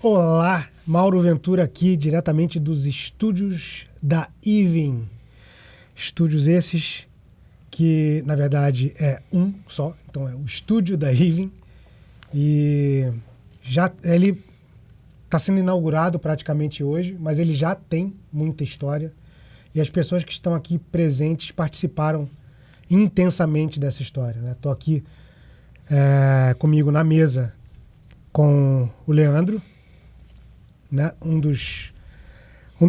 Olá, Mauro Ventura aqui, diretamente dos estúdios da Even. Estúdios esses que, na verdade, é um só. Então, é o estúdio da Even. E ele está sendo inaugurado praticamente hoje, mas ele já tem muita história. E as pessoas que estão aqui presentes participaram intensamente dessa história. Estou aqui comigo na mesa com o Leandro, né? Um dos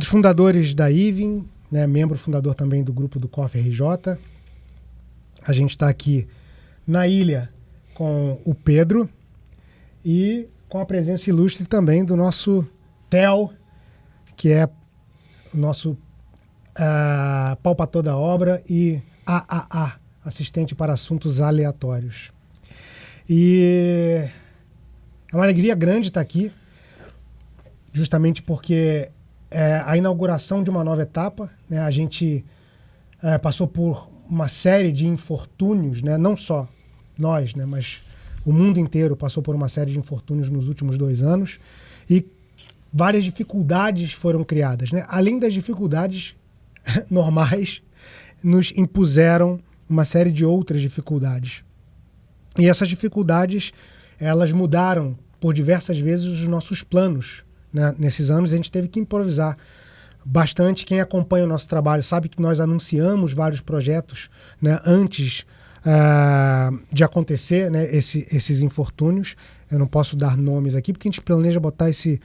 fundadores da Even, né? Membro fundador também do grupo do Coffee RJ. A gente está aqui na ilha com o Pedro e com a presença ilustre também do nosso Theo, que é o nosso pau pra toda obra e AAA, assistente para assuntos aleatórios. E é uma alegria grande estar aqui, justamente porque é a inauguração de uma nova etapa, né? A gente passou por uma série de infortúnios, né? Não só nós, né? Mas o mundo inteiro passou por uma série de infortúnios nos últimos 2 anos e várias dificuldades foram criadas, né? Além das dificuldades normais, nos impuseram uma série de outras dificuldades. E essas dificuldades, elas mudaram por diversas vezes os nossos planos, né? Nesses anos a gente teve que improvisar bastante. Quem acompanha o nosso trabalho sabe que nós anunciamos vários projetos, né, antes de acontecer, né, esses infortúnios. Eu não posso dar nomes aqui porque a gente planeja botar esse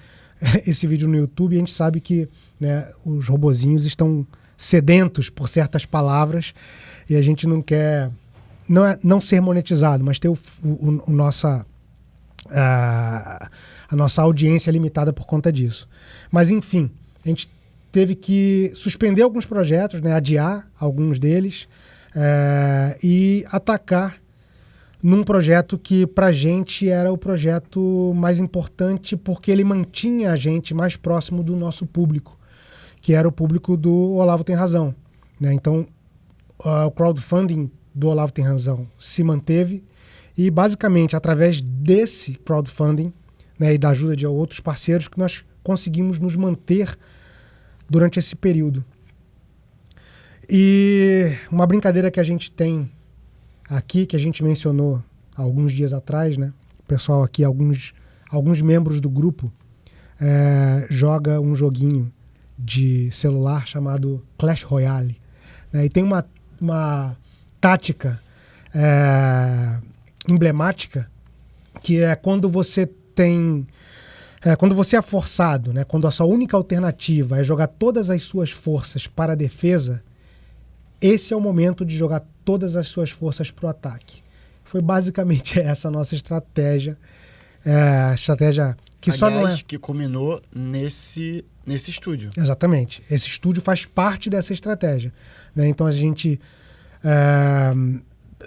vídeo no YouTube e a gente sabe que, né, os robozinhos estão sedentos por certas palavras e a gente não quer não ser monetizado, mas ter a nossa audiência limitada por conta disso. Mas enfim, a gente teve que suspender alguns projetos, né, adiar alguns deles e atacar num projeto que pra gente era o projeto mais importante porque ele mantinha a gente mais próximo do nosso público, que era o público do Olavo Tem Razão, né? Então, o crowdfunding do Olavo Tem Razão se manteve e, basicamente, através desse crowdfunding, né, e da ajuda de outros parceiros, que nós conseguimos nos manter durante esse período. E uma brincadeira que a gente tem aqui, que a gente mencionou há alguns dias atrás, né? O pessoal aqui, alguns membros do grupo, joga um joguinho de celular chamado Clash Royale, né? E tem uma tática emblemática que é quando você é forçado, né? Quando a sua única alternativa é jogar todas as suas forças para a defesa, esse é o momento de jogar todas as suas forças para o ataque. Foi basicamente essa a nossa estratégia. Estratégia que aliás, só não é... que culminou nesse estúdio. Exatamente. Esse estúdio faz parte dessa estratégia, né? Então a gente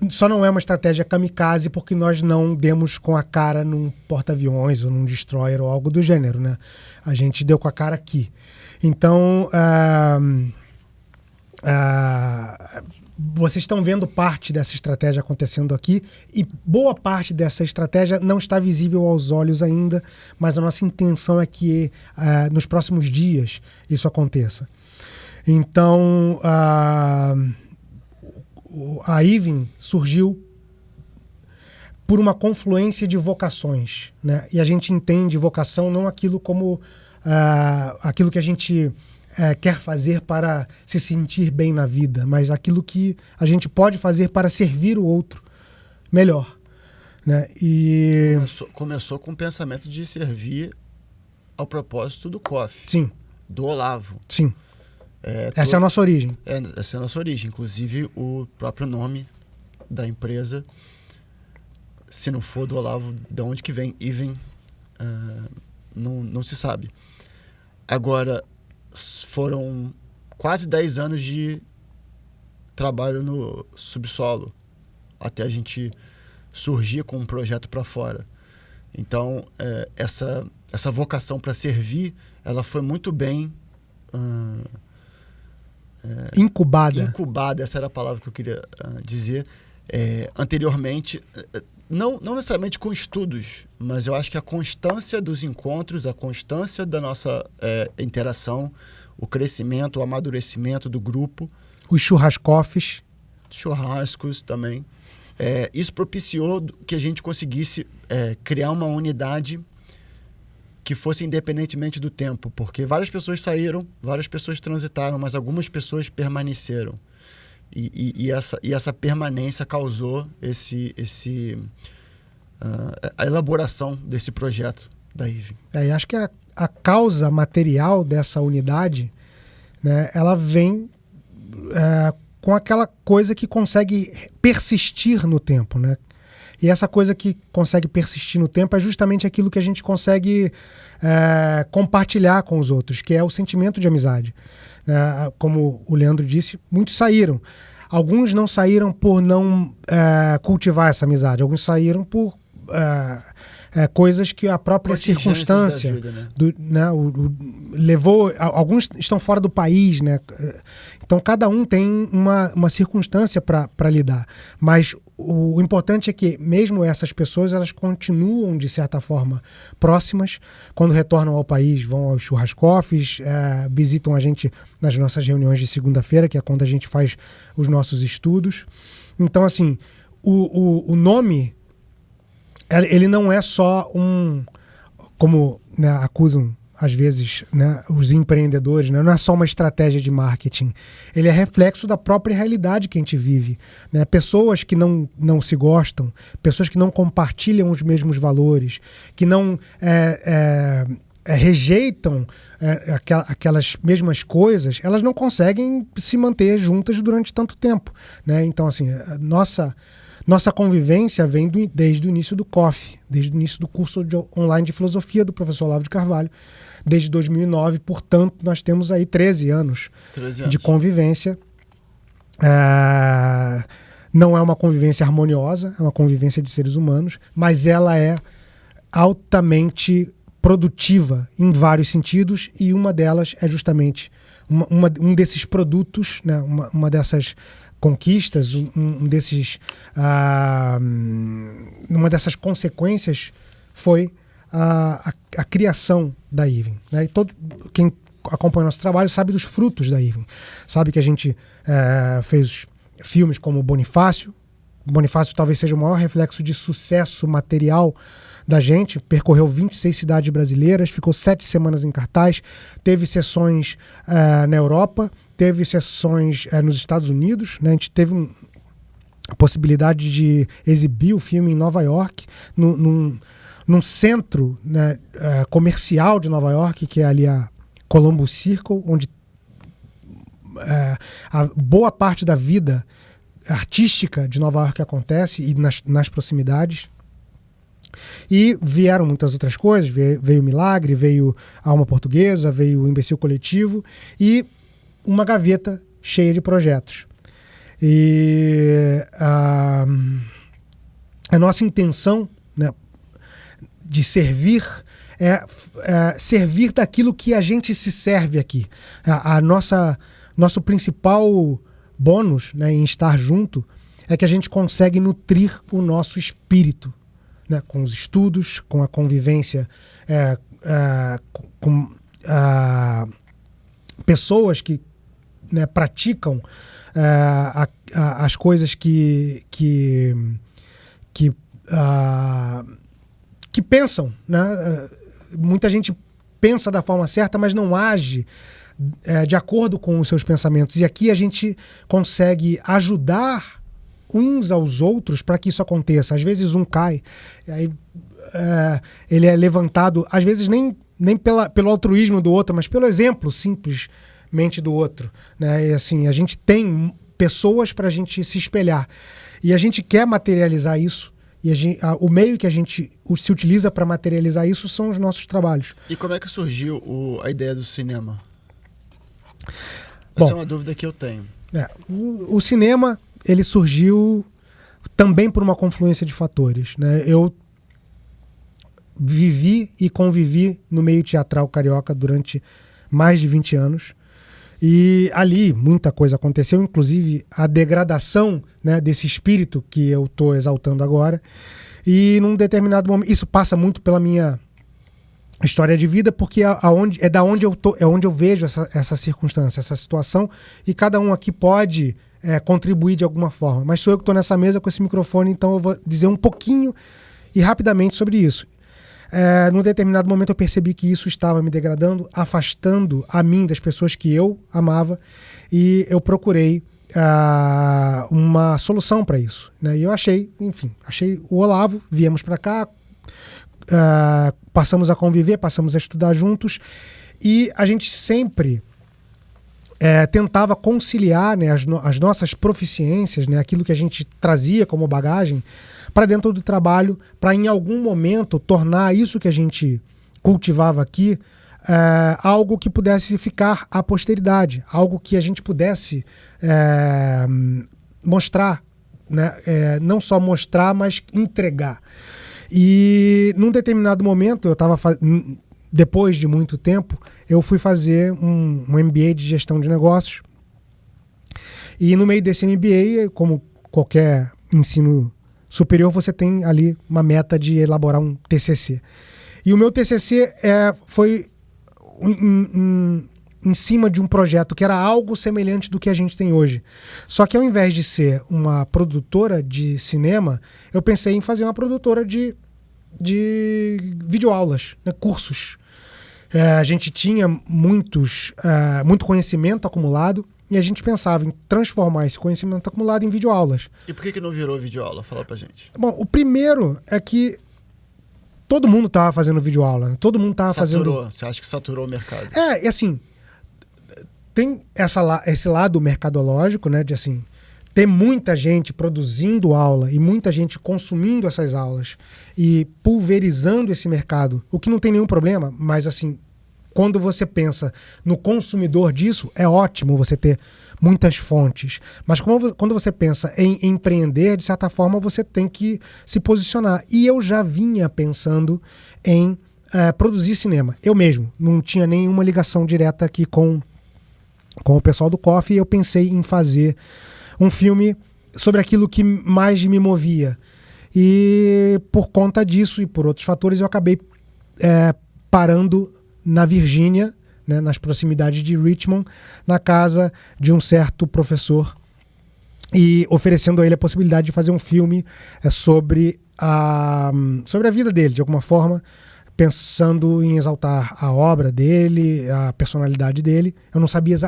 só não é uma estratégia kamikaze porque nós não demos com a cara num porta-aviões ou num destroyer ou algo do gênero, né? A gente deu com a cara aqui. Então, vocês estão vendo parte dessa estratégia acontecendo aqui e boa parte dessa estratégia não está visível aos olhos ainda, mas a nossa intenção é que nos próximos dias isso aconteça. Então, a Even surgiu por uma confluência de vocações, né? E a gente entende vocação não aquilo como aquilo que a gente quer fazer para se sentir bem na vida, mas aquilo que a gente pode fazer para servir o outro melhor, né? E começou com o pensamento de servir ao propósito do Coffee. Sim. Do Olavo. Sim. Essa é a nossa origem. Essa é a nossa origem. Inclusive, o próprio nome da empresa, se não for do Olavo, de onde que vem Even, não se sabe. Agora, foram quase 10 anos de trabalho no subsolo até a gente surgir com um projeto para fora. Então, essa vocação para servir, ela foi muito bem incubada. Incubada, essa era a palavra que eu queria dizer. Anteriormente, não necessariamente com estudos, mas eu acho que a constância dos encontros, a constância da nossa interação, o crescimento, o amadurecimento do grupo. Os churrascos Também. Isso propiciou que a gente conseguisse criar uma unidade que fosse independentemente do tempo, porque várias pessoas saíram, várias pessoas transitaram, mas algumas pessoas permaneceram. E essa permanência causou a elaboração desse projeto da IVEN. E acho que a causa material dessa unidade, né, ela vem com aquela coisa que consegue persistir no tempo, né? E essa coisa que consegue persistir no tempo é justamente aquilo que a gente consegue compartilhar com os outros, que é o sentimento de amizade. Como o Leandro disse, muitos saíram. Alguns não saíram por não cultivar essa amizade. Alguns saíram por coisas que a própria circunstância vida, né? Levou. Alguns estão fora do país, né? Então cada um tem uma circunstância para lidar. Mas o importante é que mesmo essas pessoas, elas continuam de certa forma próximas. Quando retornam ao país, vão aos churrascos, visitam a gente nas nossas reuniões de segunda-feira, que é quando a gente faz os nossos estudos. Então, assim, o nome, ele não é só como, né, acusam às vezes, né, os empreendedores, né, não é só uma estratégia de marketing. Ele é reflexo da própria realidade que a gente vive. Né? Pessoas que não se gostam, pessoas que não compartilham os mesmos valores, que não rejeitam aquelas mesmas coisas, elas não conseguem se manter juntas durante tanto tempo. Né? Então, assim, nossa convivência vem desde o início do COF, desde o início do curso online de filosofia do professor Olavo de Carvalho, desde 2009, portanto, nós temos aí 13 anos de convivência. Não é uma convivência harmoniosa, é uma convivência de seres humanos, mas ela é altamente produtiva em vários sentidos, e uma delas é justamente um desses produtos, né, uma dessas conquistas, uma dessas consequências foi a criação da IVEN. Né? E quem acompanha o nosso trabalho sabe dos frutos da IVEN. Sabe que a gente fez filmes como Bonifácio. Bonifácio talvez seja o maior reflexo de sucesso material da gente. Percorreu 26 cidades brasileiras, ficou 7 semanas em cartaz, teve sessões na Europa, teve sessões nos Estados Unidos. Né? A gente teve a possibilidade de exibir o filme em Nova York, num centro, né, comercial de Nova York, que é ali a Columbus Circle, onde a boa parte da vida artística de Nova York acontece, e nas proximidades. E vieram muitas outras coisas, veio o Milagre, veio a Alma Portuguesa, veio o Imbecil Coletivo e uma gaveta cheia de projetos. E a nossa intenção, né, de servir servir daquilo que a gente se serve aqui. Nosso principal bônus, né, em estar junto é que a gente consegue nutrir o nosso espírito, né, com os estudos, com a convivência com pessoas que, né, praticam as coisas que pensam, né? Muita gente pensa da forma certa, mas não age de acordo com os seus pensamentos. E aqui a gente consegue ajudar uns aos outros para que isso aconteça. Às vezes um cai, aí ele é levantado, às vezes nem pelo altruísmo do outro, mas pelo exemplo simplesmente do outro. Né? E assim, a gente tem pessoas para a gente se espelhar. E a gente quer materializar isso. E o meio que a gente se utiliza para materializar isso são os nossos trabalhos. E como é que surgiu a ideia do cinema? Bom, essa é uma dúvida que eu tenho. O cinema, ele surgiu também por uma confluência de fatores. Né? Eu vivi e convivi no meio teatral carioca durante mais de 20 anos. E ali muita coisa aconteceu, inclusive a degradação, né, desse espírito que eu estou exaltando agora. E num determinado momento, isso passa muito pela minha história de vida, porque é da onde eu tô, é onde eu vejo essa circunstância, essa situação, e cada um aqui pode contribuir de alguma forma. Mas sou eu que estou nessa mesa com esse microfone, então eu vou dizer um pouquinho e rapidamente sobre isso. Num determinado momento eu percebi que isso estava me degradando, afastando a mim das pessoas que eu amava, e eu procurei uma solução para isso, né? E eu achei o Olavo, viemos para cá, passamos a conviver, passamos a estudar juntos, e a gente sempre tentava conciliar, né, as nossas proficiências, né, aquilo que a gente trazia como bagagem para dentro do trabalho, para em algum momento tornar isso que a gente cultivava aqui algo que pudesse ficar à posteridade, algo que a gente pudesse mostrar, né, não só mostrar, mas entregar. E num determinado momento, depois de muito tempo, eu fui fazer um MBA de gestão de negócios. E no meio desse MBA, como qualquer ensino superior, você tem ali uma meta de elaborar um TCC. E o meu TCC foi em cima de um projeto que era algo semelhante do que a gente tem hoje. Só que ao invés de ser uma produtora de cinema, eu pensei em fazer uma produtora de videoaulas, né, cursos. A gente tinha muito conhecimento acumulado e a gente pensava em transformar esse conhecimento acumulado em videoaulas. E por que não virou videoaula? Fala pra gente. Bom, o primeiro é que todo mundo estava fazendo videoaula, né? Todo mundo estava fazendo... Você acha que saturou o mercado? E assim, tem esse lado mercadológico, né, de assim, ter muita gente produzindo aula e muita gente consumindo essas aulas e pulverizando esse mercado, o que não tem nenhum problema, mas assim, quando você pensa no consumidor disso, é ótimo você ter muitas fontes. Mas quando você pensa em empreender, de certa forma, você tem que se posicionar. E eu já vinha pensando em produzir cinema. Eu mesmo, não tinha nenhuma ligação direta aqui com o pessoal do Coffee, e eu pensei em fazer um filme sobre aquilo que mais me movia. E por conta disso e por outros fatores, eu acabei parando na Virgínia, né, nas proximidades de Richmond, na casa de um certo professor, e oferecendo a ele a possibilidade de fazer um filme sobre a vida dele, de alguma forma, pensando em exaltar a obra dele, a personalidade dele. Eu não sabia...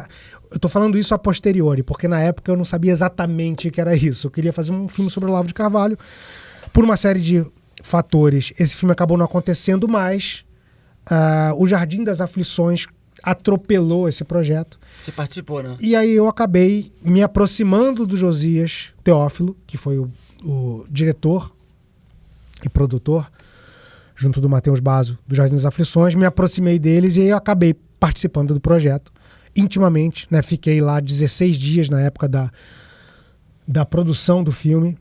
Eu tô falando isso a posteriori, porque na época eu não sabia exatamente o que era isso. Eu queria fazer um filme sobre o Olavo de Carvalho. Por uma série de fatores, esse filme acabou não acontecendo, mas o Jardim das Aflições atropelou esse projeto. Você participou, né? E aí eu acabei me aproximando do Josias Teófilo, que foi o diretor e produtor, junto do Matheus Basso, do Jardim das Aflições. Me aproximei deles e aí eu acabei participando do projeto intimamente, né? Fiquei lá 16 dias na época da produção do filme.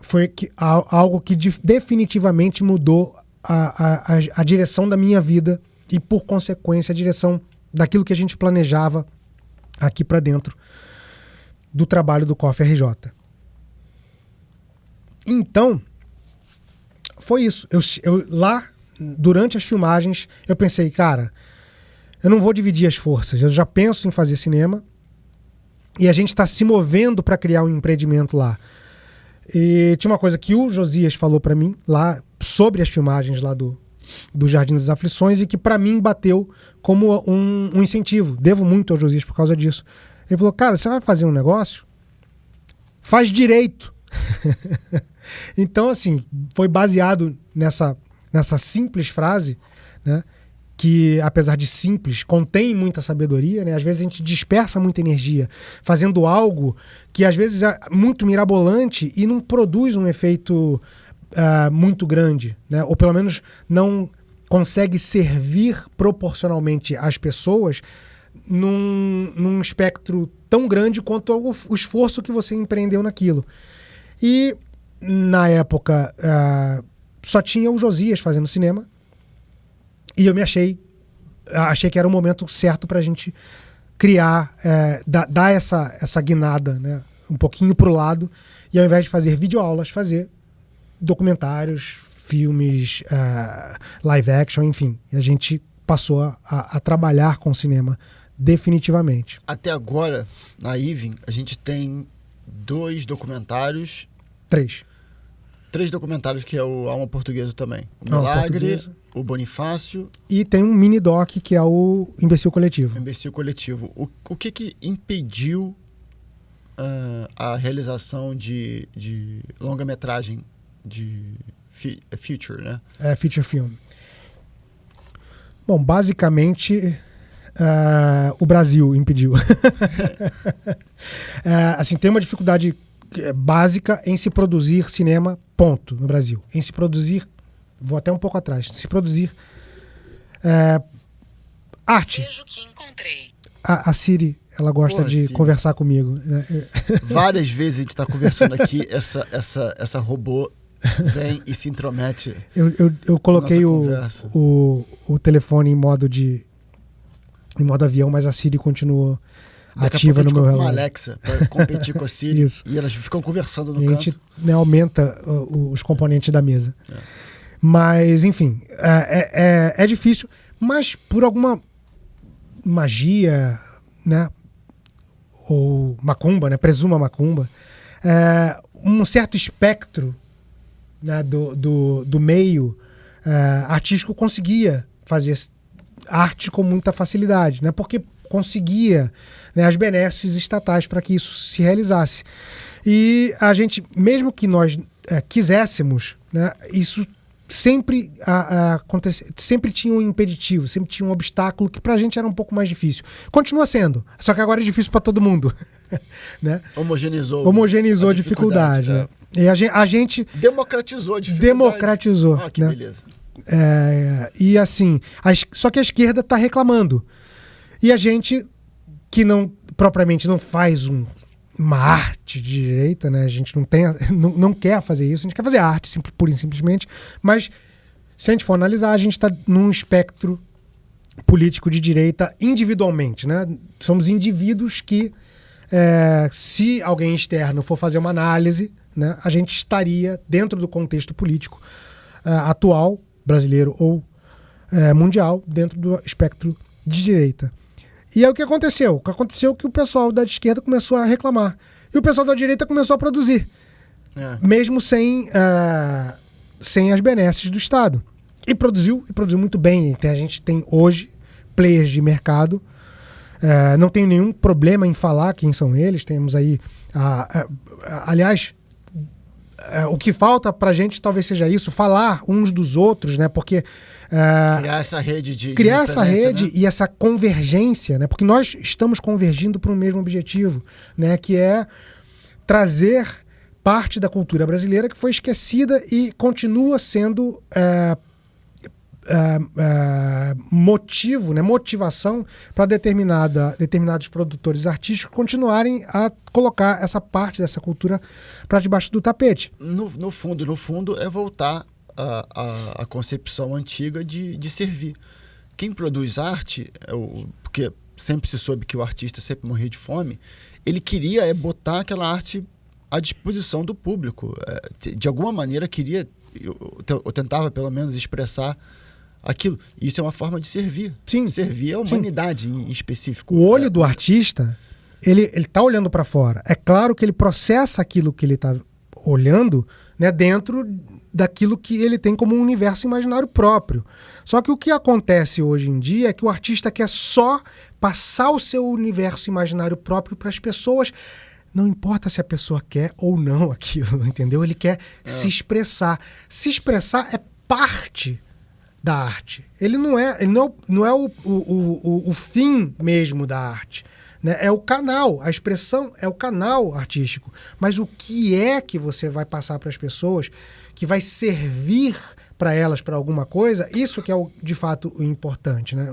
Foi algo que definitivamente mudou a direção da minha vida e, por consequência, a direção daquilo que a gente planejava aqui para dentro do trabalho do Coffee RJ. Então, foi isso. Eu lá, durante as filmagens, eu pensei, cara, eu não vou dividir as forças. Eu já penso em fazer cinema e a gente está se movendo para criar um empreendimento lá. E tinha uma coisa que o Josias falou para mim lá sobre as filmagens lá do Jardim das Aflições e que para mim bateu como um incentivo. Devo muito ao Josias por causa disso. Ele falou, cara, você vai fazer um negócio? Faz direito. Então, assim, foi baseado nessa simples frase, né, que, apesar de simples, contém muita sabedoria, né? Às vezes a gente dispersa muita energia fazendo algo que às vezes é muito mirabolante e não produz um efeito muito grande, né? Ou pelo menos não consegue servir proporcionalmente às pessoas num espectro tão grande quanto o esforço que você empreendeu naquilo. E na época só tinha o Josias fazendo cinema e eu achei que era o momento certo pra gente criar, dar essa guinada, né, um pouquinho para o lado, e ao invés de fazer videoaulas, fazer documentários, filmes, live action, enfim. E a gente passou a trabalhar com cinema definitivamente. Até agora, na Even, a gente tem 2 documentários. 3 documentários, que é o Alma Portuguesa também. O Alma Milagre, Portuguesa. O Bonifácio. E tem um mini doc que é o Imbecil Coletivo. O Imbecil Coletivo. O que impediu a realização de longa-metragem de feature, né? Feature film. Bom, basicamente, o Brasil impediu. Assim, tem uma dificuldade básica em se produzir cinema, ponto, no Brasil. Em se produzir, vou até um pouco atrás, se produzir arte. Vejo que encontrei. A Siri, ela gosta de Siri. conversar comigo. Várias vezes a gente está conversando aqui, essa robô vem e se intromete. Eu coloquei Nossa o telefone em modo avião, mas a Siri continuou ativa no meu uma relógio. Alexa para competir com a Siri. Isso. E elas ficam conversando no E a canto. gente, né, aumenta os componentes da mesa. Mas, enfim, é difícil, mas por alguma magia, né, ou macumba, né, presuma macumba, um certo espectro, né, do meio artístico conseguia fazer arte com muita facilidade, né, porque conseguia, né, as benesses estatais para que isso se realizasse. E a gente, mesmo que nós quiséssemos, né, isso sempre sempre tinha um impeditivo, sempre tinha um obstáculo que pra gente era um pouco mais difícil. Continua sendo, só que agora é difícil para todo mundo. Né? Homogeneizou a dificuldade. Né? E a gente democratizou a dificuldade. Democratizou. Ah, que né? beleza. E assim, só que a esquerda está reclamando. E a gente, que propriamente não faz uma arte de direita, né? A gente não quer fazer isso, a gente quer fazer arte, pura e simplesmente, mas se a gente for analisar, a gente está num espectro político de direita individualmente, né? Somos indivíduos que, se alguém externo for fazer uma análise, né, a gente estaria dentro do contexto político atual, brasileiro ou mundial, dentro do espectro de direita. E é o que aconteceu. O que aconteceu é que o pessoal da esquerda começou a reclamar. E o pessoal da direita começou a produzir. Mesmo sem as benesses do Estado. E produziu muito bem. Então, a gente tem hoje players de mercado. Não tenho nenhum problema em falar quem são eles. Temos aí... aliás, o que falta pra gente talvez seja isso, falar uns dos outros, né? Porque criar essa rede criar essa rede, né? E essa convergência, né? Porque nós estamos convergindo para o mesmo objetivo, né? Que é trazer parte da cultura brasileira que foi esquecida e continua sendo motivo, né, motivação para determinados produtores artísticos continuarem a colocar essa parte dessa cultura para debaixo do tapete. No fundo, é voltar à concepção antiga de servir. Quem produz arte, porque sempre se soube que o artista sempre morria de fome, ele queria botar aquela arte à disposição do público. De alguma maneira eu tentava pelo menos expressar aquilo. Isso é uma forma de servir. Sim. Servir a humanidade em específico. O olho do artista, ele tá olhando para fora. É claro que ele processa aquilo que ele está olhando, né, dentro daquilo que ele tem como um universo imaginário próprio. Só que o que acontece hoje em dia é que o artista quer só passar o seu universo imaginário próprio para as pessoas. Não importa se a pessoa quer ou não aquilo, entendeu? Ele quer se expressar. Se expressar é parte da arte. Ele não é o fim mesmo da arte. Né? É o canal, a expressão é o canal artístico. Mas o que é que você vai passar para as pessoas, que vai servir para elas para alguma coisa, isso que é de fato o importante. Né?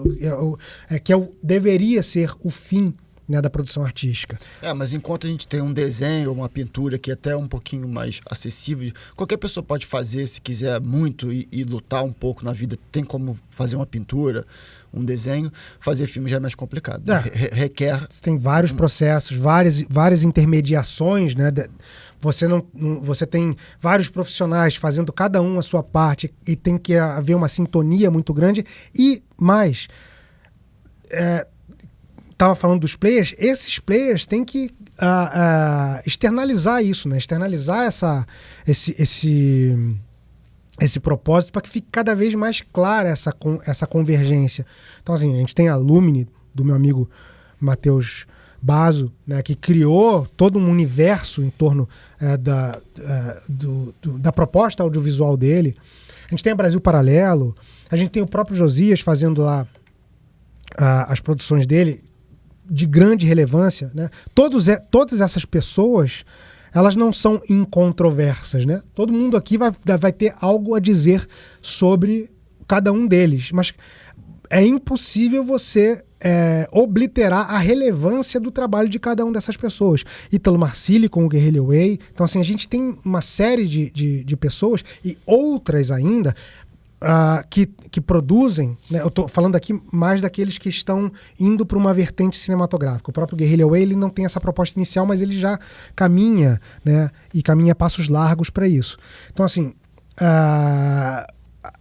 Deveria ser o fim né, da produção artística. Mas enquanto a gente tem um desenho ou uma pintura que é até um pouquinho mais acessível, qualquer pessoa pode fazer se quiser muito e lutar um pouco na vida. Tem como fazer uma pintura, um desenho. Fazer filme já é mais complicado. Requer... Você tem vários processos, várias intermediações, né? Você tem vários profissionais fazendo cada um a sua parte e tem que haver uma sintonia muito grande. E mais, estava falando dos players, esses players têm que externalizar isso, né? Externalizar esse propósito para que fique cada vez mais clara essa convergência. Então, assim, a gente tem a Lumine, do meu amigo Matheus Basso, né, que criou todo um universo em torno da proposta audiovisual dele. A gente tem a Brasil Paralelo, a gente tem o próprio Josias fazendo lá as produções dele de grande relevância, né? Todas essas pessoas, elas não são incontroversas, né? Todo mundo aqui vai ter algo a dizer sobre cada um deles, mas é impossível você obliterar a relevância do trabalho de cada uma dessas pessoas. Ítalo Marcilli com o Guerrilla Way. Então, assim, a gente tem uma série de pessoas e outras ainda que produzem, né? Eu estou falando aqui mais daqueles que estão indo para uma vertente cinematográfica. O próprio Guerrilla Way, ele não tem essa proposta inicial, mas ele já caminha, né? E caminha passos largos para isso. Então, assim,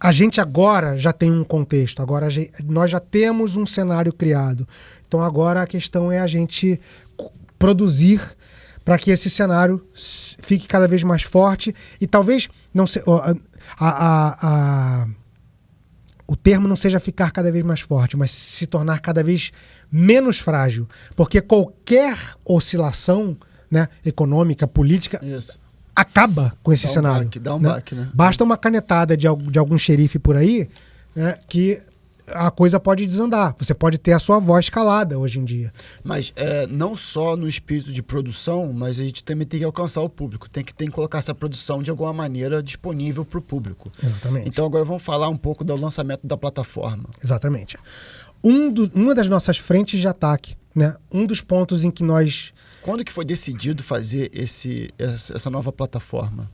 a gente agora já tem um contexto, agora nós já temos um cenário criado. Então agora a questão é a gente produzir para que esse cenário fique cada vez mais forte e talvez não se, o termo não seja ficar cada vez mais forte, mas se tornar cada vez menos frágil, porque qualquer oscilação, né, econômica, política, isso, acaba com esse cenário. Dá um baque, né? Basta uma canetada de algum xerife por aí, né, que a coisa pode desandar. Você pode ter a sua voz calada hoje em dia. Mas não só no espírito de produção, mas a gente também tem que alcançar o público. Tem que colocar essa produção de alguma maneira disponível para o público. Exatamente. Então agora vamos falar um pouco do lançamento da plataforma. Exatamente. Uma das nossas frentes de ataque, né? Um dos pontos em que nós... Quando que foi decidido fazer essa nova plataforma?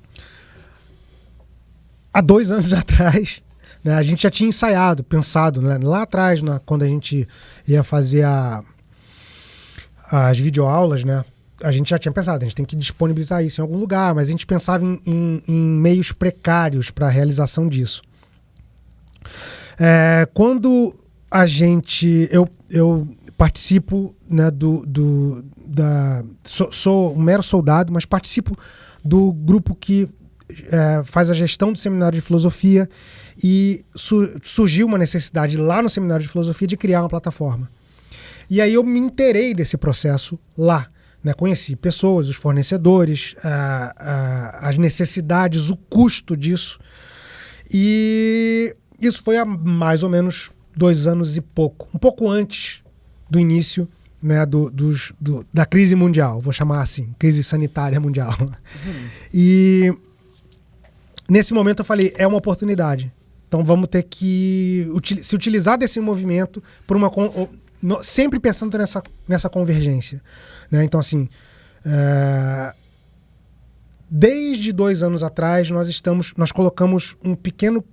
Há 2 anos atrás, né, a gente já tinha ensaiado, pensado, né, lá atrás, quando a gente ia fazer as videoaulas, né, a gente já tinha pensado, a gente tem que disponibilizar isso em algum lugar, mas a gente pensava em meios precários para a realização disso. Quando eu participo, né, sou um mero soldado, mas participo do grupo que faz a gestão do seminário de filosofia e surgiu uma necessidade lá no seminário de filosofia de criar uma plataforma. E aí eu me inteirei desse processo lá, né? Conheci pessoas, os fornecedores, as necessidades, o custo disso. E isso foi há mais ou menos 2 anos e pouco, um pouco antes do início, né, da crise mundial, vou chamar assim, crise sanitária mundial. E nesse momento eu falei, é uma oportunidade. Então vamos ter que se utilizar desse movimento por sempre pensando nessa convergência, né? Então, assim, desde 2 anos atrás nós colocamos um pequeno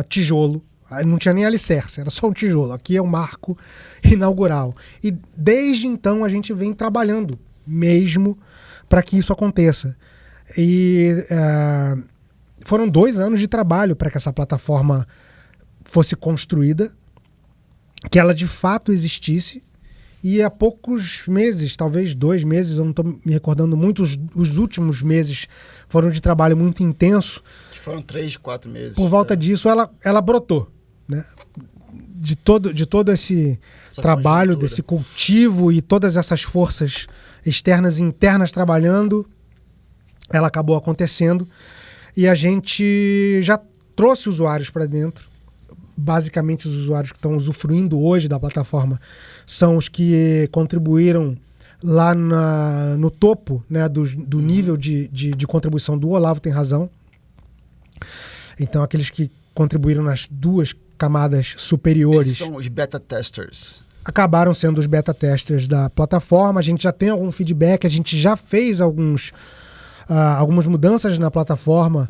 tijolo. Não tinha nem alicerce, era só um tijolo. Aqui é o marco inaugural. E desde então a gente vem trabalhando mesmo para que isso aconteça. E foram 2 anos de trabalho para que essa plataforma fosse construída, que ela de fato existisse. E há poucos meses, talvez 2 meses, eu não estou me recordando muito, os últimos meses foram de trabalho muito intenso. Acho que foram 3, 4 meses. Por volta disso, ela brotou, né? De todo esse trabalho, conjuntura, desse cultivo e todas essas forças externas e internas trabalhando, ela acabou acontecendo. E a gente já trouxe usuários para dentro. Basicamente, os usuários que estão usufruindo hoje da plataforma são os que contribuíram lá no topo, né, do nível de contribuição do Olavo Tem Razão. Então, aqueles que contribuíram nas 2 camadas superiores. Esses são os beta testers. acabaram sendo os beta testers da plataforma. A gente já tem algum feedback, a gente já fez algumas mudanças na plataforma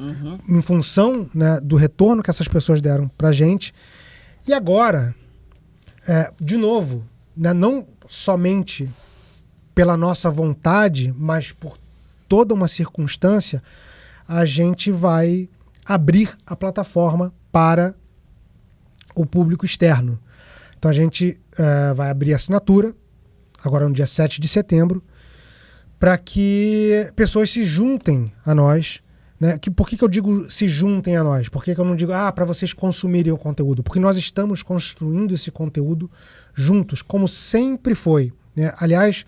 em função, né, do retorno que essas pessoas deram pra gente. E agora, de novo, né, não somente pela nossa vontade, mas por toda uma circunstância, a gente vai abrir a plataforma para o público externo. Então a gente vai abrir a assinatura, agora no dia 7 de setembro, para que pessoas se juntem a nós. Né? Por que eu digo se juntem a nós? Por que eu não digo para vocês consumirem o conteúdo? Porque nós estamos construindo esse conteúdo juntos, como sempre foi. Né? Aliás,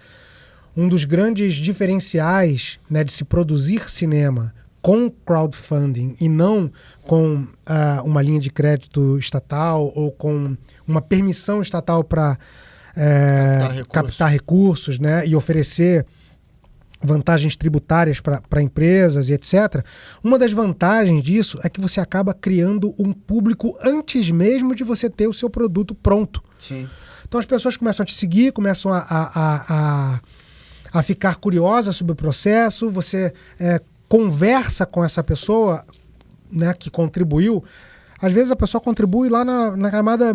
um dos grandes diferenciais, né, de se produzir cinema com crowdfunding e não com uma linha de crédito estatal ou com uma permissão estatal para captar recursos, né, e oferecer vantagens tributárias para empresas e etc. Uma das vantagens disso é que você acaba criando um público antes mesmo de você ter o seu produto pronto. Sim. Então as pessoas começam a te seguir, começam a ficar curiosas sobre o processo, você conversa com essa pessoa, né, que contribuiu. Às vezes a pessoa contribui lá na camada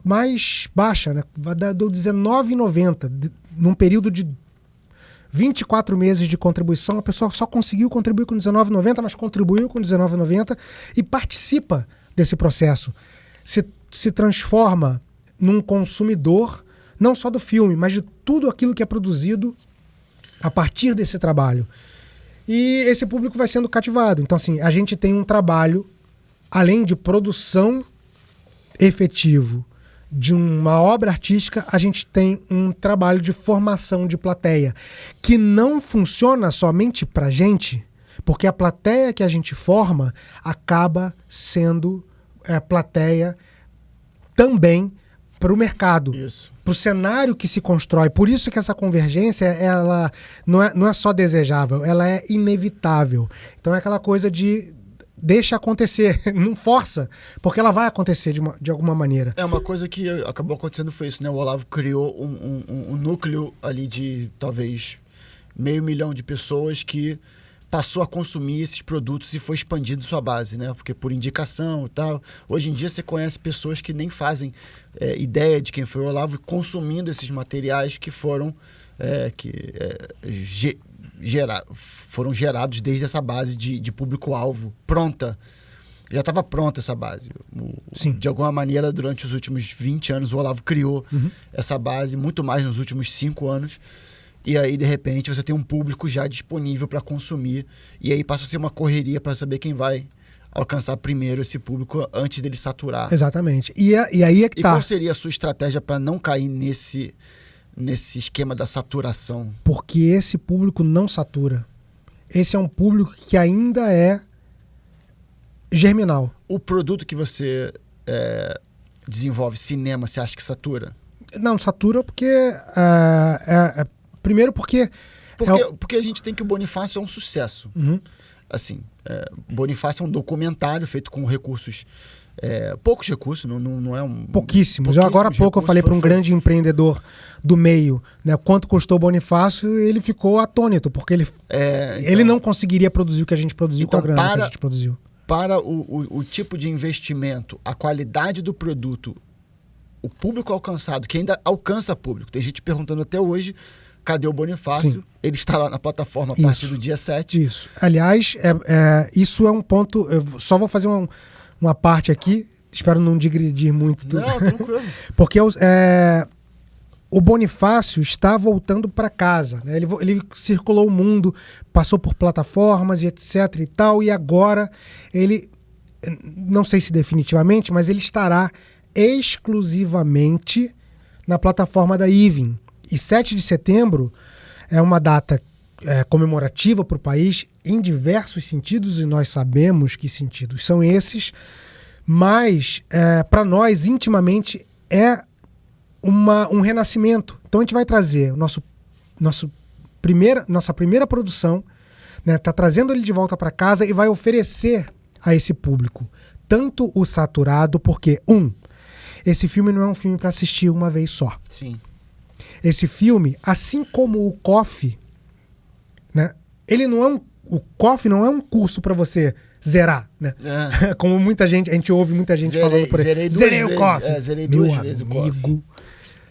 mais baixa, né, do R$19,90, num período de 24 meses de contribuição, a pessoa só conseguiu contribuir com R$19,90, mas contribuiu com R$19,90 e participa desse processo. Se transforma num consumidor, não só do filme, mas de tudo aquilo que é produzido a partir desse trabalho. E esse público vai sendo cativado. Então, assim, a gente tem um trabalho, além de produção efetivo de uma obra artística, a gente tem um trabalho de formação de plateia, que não funciona somente pra gente, porque a plateia que a gente forma acaba sendo plateia também para o mercado, para o cenário que se constrói. Por isso que essa convergência, ela não é só desejável, ela é inevitável. Então é aquela coisa de deixa acontecer, não força, porque ela vai acontecer de alguma maneira. Uma coisa que acabou acontecendo foi isso, né? O Olavo criou um núcleo ali de talvez 500 mil de pessoas que passou a consumir esses produtos e foi expandindo sua base, né? Porque por indicação e tal. Hoje em dia você conhece pessoas que nem fazem ideia de quem foi o Olavo consumindo esses materiais que foram foram gerados desde essa base de público-alvo pronta. Já estava pronta essa base. Sim. De alguma maneira, durante os últimos 20 anos, o Olavo criou essa base, muito mais nos últimos 5 anos. E aí, de repente, você tem um público já disponível para consumir. E aí passa a ser uma correria para saber quem vai alcançar primeiro esse público antes dele saturar. Exatamente. E aí é que tá. E qual seria a sua estratégia para não cair nesse esquema da saturação? Porque esse público não satura. Esse é um público que ainda é germinal. O produto que você desenvolve, cinema, você acha que satura? Não, satura porque... primeiro porque... Porque a gente tem que o Bonifácio é um sucesso. Assim, Bonifácio é um documentário feito com recursos... poucos recursos, não é um... Pouquíssimos. Agora há pouco eu falei para um grande empreendedor do meio, né, quanto custou o Bonifácio, ele ficou atônito, porque ele não conseguiria produzir o que a gente produziu com a grana que a gente produziu. Para o tipo de investimento, a qualidade do produto, o público alcançado, que ainda alcança público. Tem gente perguntando até hoje, cadê o Bonifácio? Sim. Ele está lá na plataforma a partir do dia 7. Isso. Aliás, isso é um ponto... Eu só vou fazer uma parte aqui, espero não digredir muito. Não, tranquilo. Porque o Bonifácio está voltando para casa, né? Ele circulou o mundo, passou por plataformas e etc e tal, e agora ele, não sei se definitivamente, mas ele estará exclusivamente na plataforma da Ivin. E 7 de setembro é uma data comemorativa para o país em diversos sentidos, e nós sabemos que sentidos são esses, mas para nós, intimamente, é um renascimento. Então a gente vai trazer nossa primeira produção, né, tá trazendo ele de volta para casa e vai oferecer a esse público tanto o saturado, porque esse filme não é um filme para assistir uma vez só. Sim. Esse filme, assim como o Coffee, né? Ele não é o Coffee não é um curso para você zerar, né? É. Como muita gente, a gente ouve muita gente falando por aí. Zerei o Coffee. Zerei Meu duas vezes o Coffee. amigo,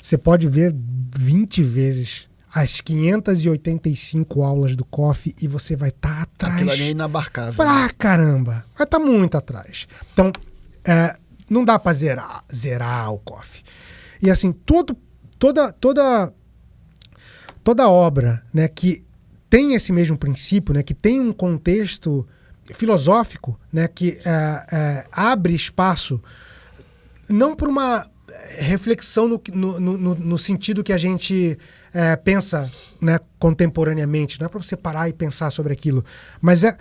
você pode ver 20 vezes as 585 aulas do Coffee e você vai estar atrás. Aquilo ali é inabarcável. Pra caramba. Vai estar muito atrás. Então, não dá pra zerar o Coffee. E assim, toda obra, né, que tem esse mesmo princípio, né, que tem um contexto filosófico, né, que abre espaço não por uma reflexão no sentido que a gente pensa, né, contemporaneamente, não é para você parar e pensar sobre aquilo, mas é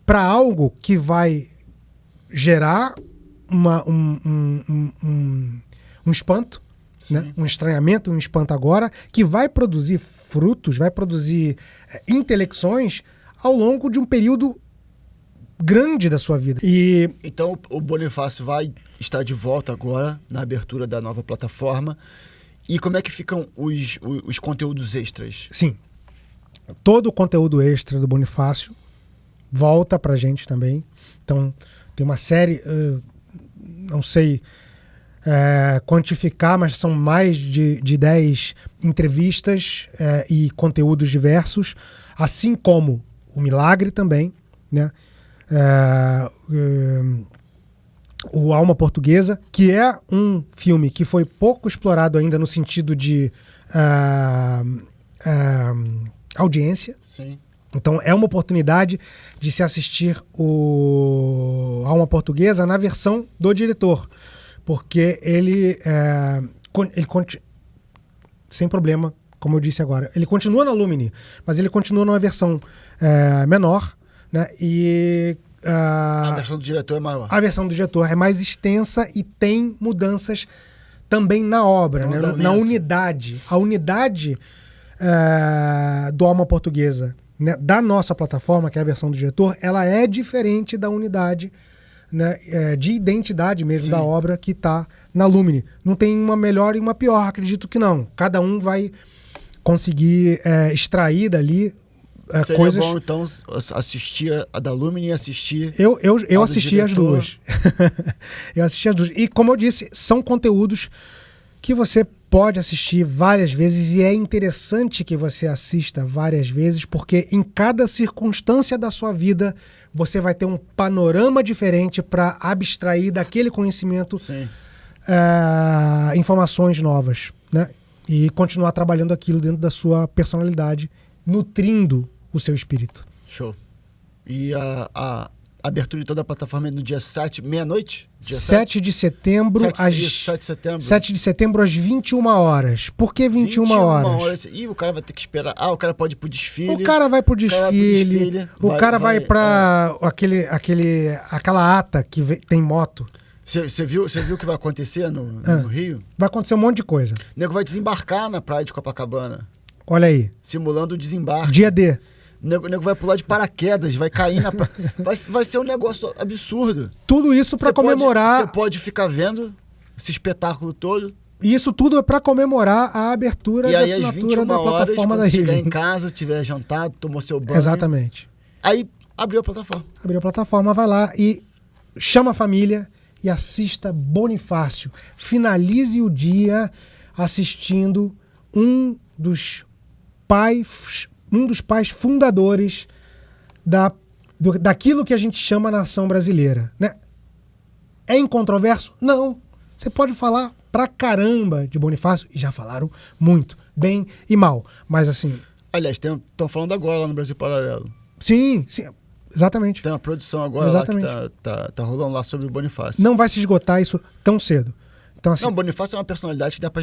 para algo que vai gerar um espanto, né? Um estranhamento, um espanto agora, que vai produzir frutos, vai produzir intelecções ao longo de um período grande da sua vida. E então o Bonifácio vai estar de volta agora na abertura da nova plataforma. E como é que ficam os conteúdos extras? Sim. Todo o conteúdo extra do Bonifácio volta pra gente também. Então, tem uma série, não sei quantificar, mas são mais de 10 entrevistas e conteúdos diversos, assim como o Milagre também, né? O Alma Portuguesa, que é um filme que foi pouco explorado ainda no sentido de audiência. Sim. Então é uma oportunidade de se assistir o Alma Portuguesa na versão do diretor, porque ele sem problema, como eu disse agora, ele continua na Lumini, mas ele continua numa versão menor, né? E a versão do diretor é maior. A versão do diretor é mais extensa e tem mudanças também na obra, né? Na unidade. A unidade do Alma Portuguesa, né, da nossa plataforma, que é a versão do diretor, ela é diferente da unidade, né, de identidade mesmo. Sim. Da obra que está na Lumini. Não tem uma melhor e uma pior, acredito que não. Cada um vai conseguir extrair dali seria coisas. Bom, então, assistir a da Lumini e assistir. Eu assisti as duas. Eu assisti as duas. E, como eu disse, são conteúdos que você pode assistir várias vezes, e é interessante que você assista várias vezes, porque em cada circunstância da sua vida você vai ter um panorama diferente para abstrair daquele conhecimento informações novas, né? E continuar trabalhando aquilo dentro da sua personalidade, nutrindo o seu espírito. Show. E a abertura de toda a plataforma é no dia 7, meia-noite? 7 de setembro. 7 de setembro. 7 de setembro às 21 horas. Por que 21 horas? Ih, o cara vai ter que esperar. O cara pode ir pro desfile. O cara vai pro desfile. O cara vai pra aquela ata que tem moto. Você viu o que vai acontecer no Rio? Vai acontecer um monte de coisa. O nego vai desembarcar na praia de Copacabana. Olha aí. Simulando o desembarque. Dia D. O nego vai pular de paraquedas, vai cair na praia. Vai ser um negócio absurdo. Tudo isso para comemorar. Você pode ficar vendo esse espetáculo todo. E isso tudo é para comemorar a abertura da assinatura da plataforma da Rio. Chegar em casa, tiver jantado, tomou seu banho. Exatamente. Aí abriu a plataforma. Abriu a plataforma, vai lá e chama a família e assista Bonifácio. Finalize o dia assistindo um dos pais fundadores daquilo que a gente chama nação brasileira, né? É incontroverso? Não. Você pode falar pra caramba de Bonifácio, e já falaram muito, bem e mal. Mas assim... Aliás, estão falando agora lá no Brasil Paralelo. Sim, exatamente. Tem uma produção agora lá que tá rolando lá sobre o Bonifácio. Não vai se esgotar isso tão cedo. Então, assim, não, Bonifácio é uma personalidade que dá pra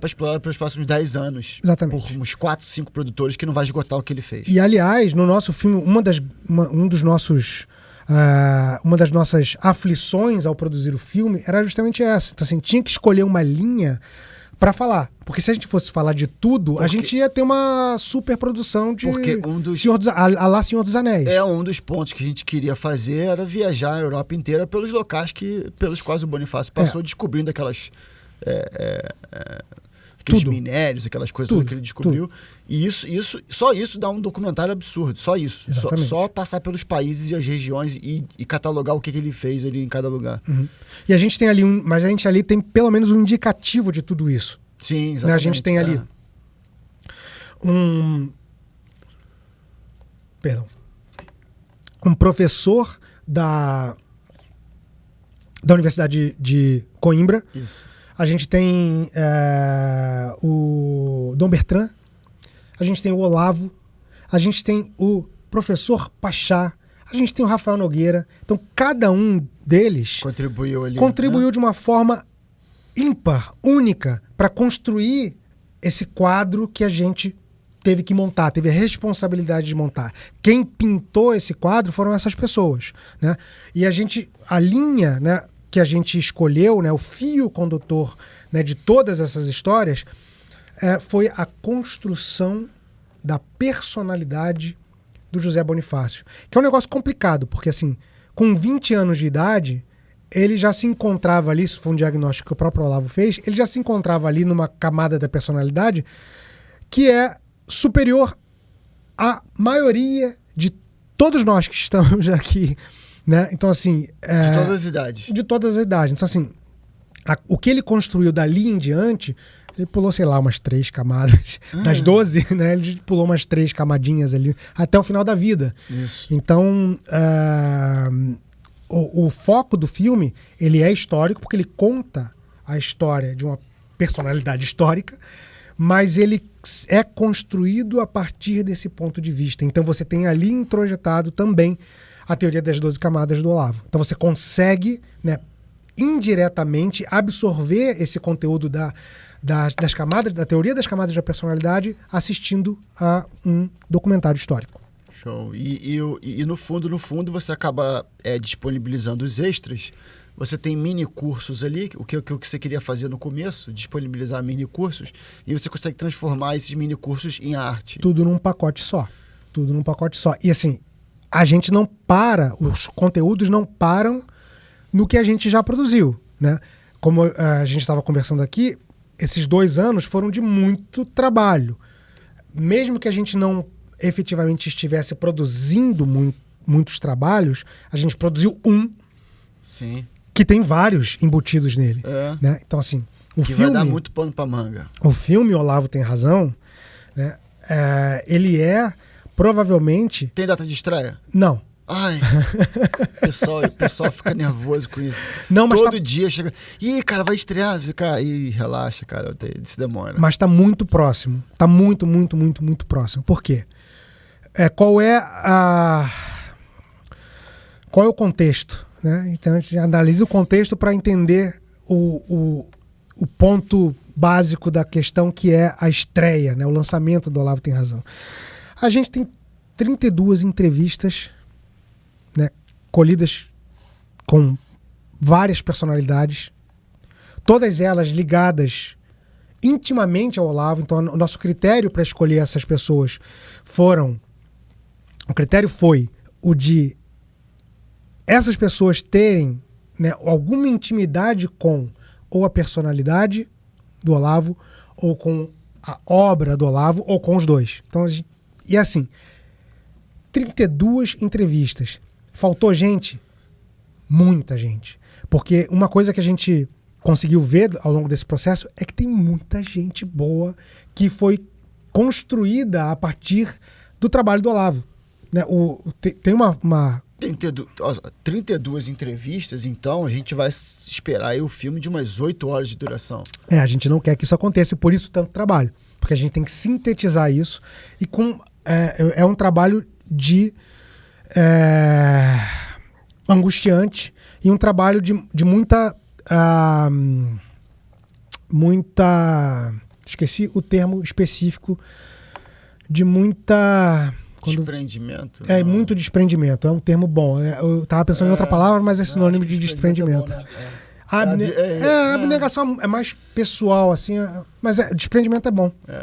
explorar pelos próximos 10 anos. Exatamente. Por uns 4, 5 produtores que não vai esgotar o que ele fez. E, aliás, no nosso filme, uma das nossas aflições ao produzir o filme era justamente essa. Então, assim, tinha que escolher uma linha para falar. Porque se a gente fosse falar de tudo, a gente ia ter uma superprodução de Senhor dos Anéis. Um dos pontos que a gente queria fazer era viajar a Europa inteira pelos locais pelos quais o Bonifácio passou, descobrindo aqueles Tudo. minérios, aquelas coisas Tudo, todas que ele descobriu. E só isso dá um documentário absurdo. Só isso. Só passar pelos países e as regiões e catalogar o que ele fez ali em cada lugar. Uhum. E a gente tem ali mas a gente ali tem pelo menos um indicativo de tudo isso. Sim, exatamente. Né? A gente tem ali um professor da Universidade de Coimbra. Isso. A gente tem o Dom Bertrand, a gente tem o Olavo, a gente tem o professor Pachá, a gente tem o Rafael Nogueira. Então, cada um deles contribuiu ali, contribuiu de uma forma ímpar, única, para construir esse quadro que a gente teve que montar, teve a responsabilidade de montar. Quem pintou esse quadro foram essas pessoas, né? E a linha, né, que a gente escolheu, né, o fio condutor, né, de todas essas histórias, foi a construção da personalidade do José Bonifácio. Que é um negócio complicado, porque assim, com 20 anos de idade, ele já se encontrava ali, isso foi um diagnóstico que o próprio Olavo fez, ele já se encontrava ali numa camada da personalidade que é superior à maioria de todos nós que estamos aqui, né? Então, assim... de todas as idades. De todas as idades. Então, assim, o que ele construiu dali em diante, ele pulou, sei lá, umas 3 camadas. Das 12, né? Ele pulou umas 3 camadinhas ali, até o final da vida. Isso. Então, o foco do filme, ele é histórico, porque ele conta a história de uma personalidade histórica, mas ele é construído a partir desse ponto de vista. Então você tem ali introjetado também a teoria das 12 camadas do Olavo. Então você consegue, né, indiretamente absorver esse conteúdo das camadas, da teoria das camadas da personalidade, assistindo a um documentário histórico. Show. E no fundo você acaba disponibilizando os extras. Você tem mini cursos ali, o que você queria fazer no começo, disponibilizar mini cursos, e você consegue transformar esses mini cursos em arte. Tudo num pacote só. Tudo num pacote só. E assim, a gente não para, os conteúdos não param no que a gente já produziu, né? Como a gente estava conversando aqui, esses 2 anos foram de muito trabalho. Mesmo que a gente não efetivamente estivesse produzindo muitos trabalhos, a gente produziu um. Sim. Que tem vários embutidos nele. Né? Então, assim, o filme... vai dar muito pano pra manga. O filme Olavo Tem Razão, né? Ele é, provavelmente... Tem data de estreia? Não. Ai, o pessoal fica nervoso com isso. Não, mas todo dia chega... Ih, cara, vai estrear. Ih, relaxa, cara, isso demora. Mas tá muito próximo. Tá muito, muito, muito, muito próximo. Por quê? Qual é o contexto? Né? Então a gente analisa o contexto para entender o ponto básico da questão, que é a estreia, né? O lançamento do Olavo Tem Razão. A gente tem 32 entrevistas, né, colhidas com várias personalidades, todas elas ligadas intimamente ao Olavo. Então o nosso critério para escolher essas pessoas foi o de essas pessoas terem, né, alguma intimidade com ou a personalidade do Olavo, ou com a obra do Olavo, ou com os dois. Então, e assim, 32 entrevistas. Faltou gente? Muita gente. Porque uma coisa que a gente conseguiu ver ao longo desse processo é que tem muita gente boa que foi construída a partir do trabalho do Olavo. Né? Tem uma 32 entrevistas, então a gente vai esperar aí o filme de umas 8 horas de duração. A gente não quer que isso aconteça, por isso tanto trabalho. Porque a gente tem que sintetizar isso. E é um trabalho angustiante e um trabalho de muita... Esqueci o termo específico. De muita... Desprendimento. Muito desprendimento. É um termo bom. Eu estava pensando em outra palavra, mas é sinônimo de desprendimento. É bom, né? A abnegação é mais pessoal, assim, mas desprendimento é bom. Tem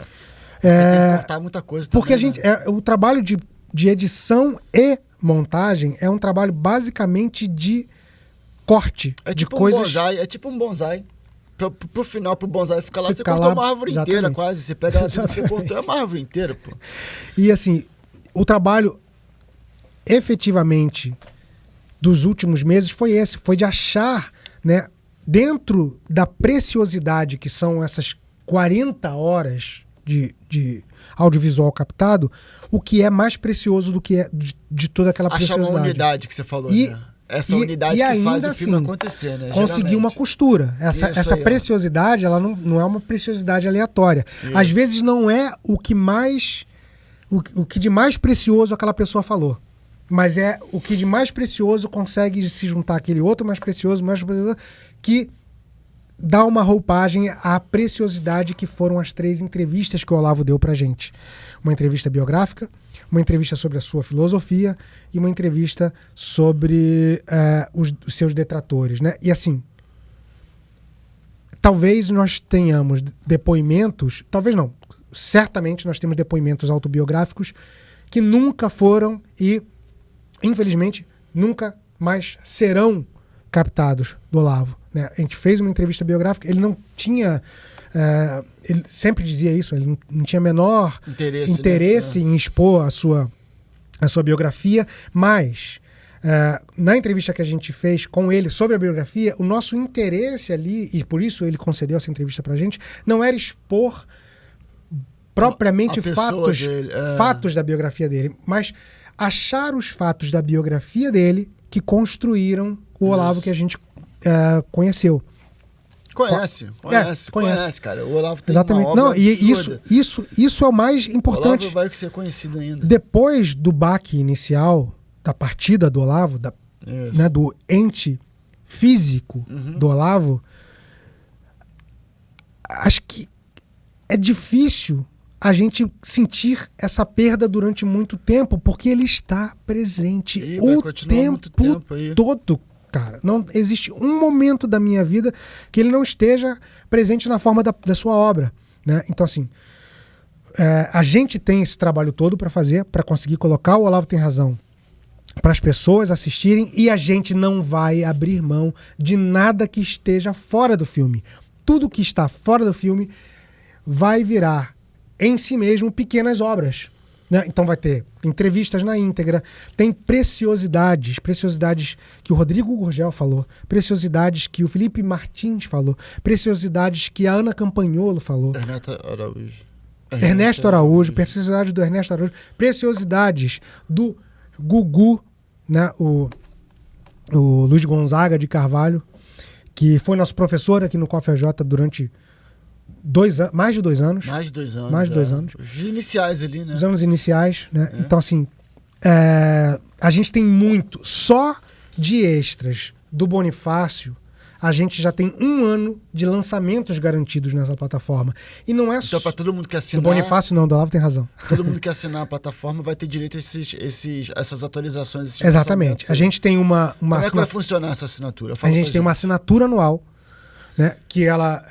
que cortar muita coisa também, porque a gente, o trabalho de edição e montagem é um trabalho basicamente de corte. É de tipo coisas... um bonsai. É tipo um bonsai. Pro final, pro bonsai ficar lá, você Ficar cortou lá, uma árvore exatamente. inteira quase. Você pega ela, você Exatamente. cortou uma árvore inteira, pô. E assim, o trabalho efetivamente dos últimos meses foi esse, foi de achar, né, dentro da preciosidade que são essas 40 horas de audiovisual captado, o que é mais precioso do que é de toda aquela Achar preciosidade. uma unidade que você falou, E- né? Essa unidade que ainda faz o filme assim, acontecer, né? Conseguir uma geralmente. costura. Isso Essa aí, ó. preciosidade, ela não é uma preciosidade aleatória. Isso. Às vezes não é o que mais... O que de mais precioso aquela pessoa falou. Mas é o que de mais precioso consegue se juntar aquele outro mais precioso, que dá uma roupagem à preciosidade que foram as 3 entrevistas que o Olavo deu pra gente. Uma entrevista biográfica, uma entrevista sobre a sua filosofia e uma entrevista sobre os seus detratores, né? E assim, talvez nós tenhamos depoimentos, talvez não, certamente nós temos depoimentos autobiográficos que nunca foram e, infelizmente, nunca mais serão captados do Olavo, né? A gente fez uma entrevista biográfica, ele não tinha... ele sempre dizia isso, ele não tinha menor interesse né? em expor a sua biografia, mas na entrevista que a gente fez com ele sobre a biografia, o nosso interesse ali, e por isso ele concedeu essa entrevista pra gente, não era expor propriamente A pessoa dele, fatos da biografia dele, mas achar os fatos da biografia dele que construíram o Olavo que a gente conheceu. Conhece, cara. O Olavo tem Exatamente. uma obra Não, e absurda. isso é o mais O importante. Olavo vai ser conhecido ainda. Depois do baque inicial, da partida do Olavo, Isso. né, do ente físico do Olavo, acho que é difícil a gente sentir essa perda durante muito tempo, porque ele está presente E vai o continuar muito tempo tempo aí. todo, cara. Não existe um momento da minha vida que ele não esteja presente na forma da sua obra, né? Então, assim, a gente tem esse trabalho todo para fazer, para conseguir colocar o Olavo Tem Razão para as pessoas assistirem, e a gente não vai abrir mão de nada que esteja fora do filme. Tudo que está fora do filme vai virar em si mesmo pequenas obras, né? Então vai ter entrevistas na íntegra, tem preciosidades que o Rodrigo Gurgel falou, preciosidades que o Felipe Martins falou, preciosidades que a Ana Campagnolo falou, Ernesto Araújo, preciosidades do Ernesto Araújo, preciosidades do Gugu, né? O Luiz Gonzaga de Carvalho, que foi nosso professor aqui no COFJ durante mais de 2 anos. Mais de 2 anos. Mais de 2 anos. Os iniciais ali, né? Os anos iniciais, né? Então, assim, a gente tem muito. Só de extras do Bonifácio, a gente já tem 1 ano de lançamentos garantidos nessa plataforma. E não é só... Então, para todo mundo que Do assinar... Bonifácio não, do Olavo tem razão. Todo mundo que assinar a plataforma vai ter direito a essas atualizações. Esses Exatamente. lançamentos A aí. gente tem uma Como é que vai assinatura... funcionar essa assinatura? A Fala gente pra tem uma assinatura anual, né? Que ela...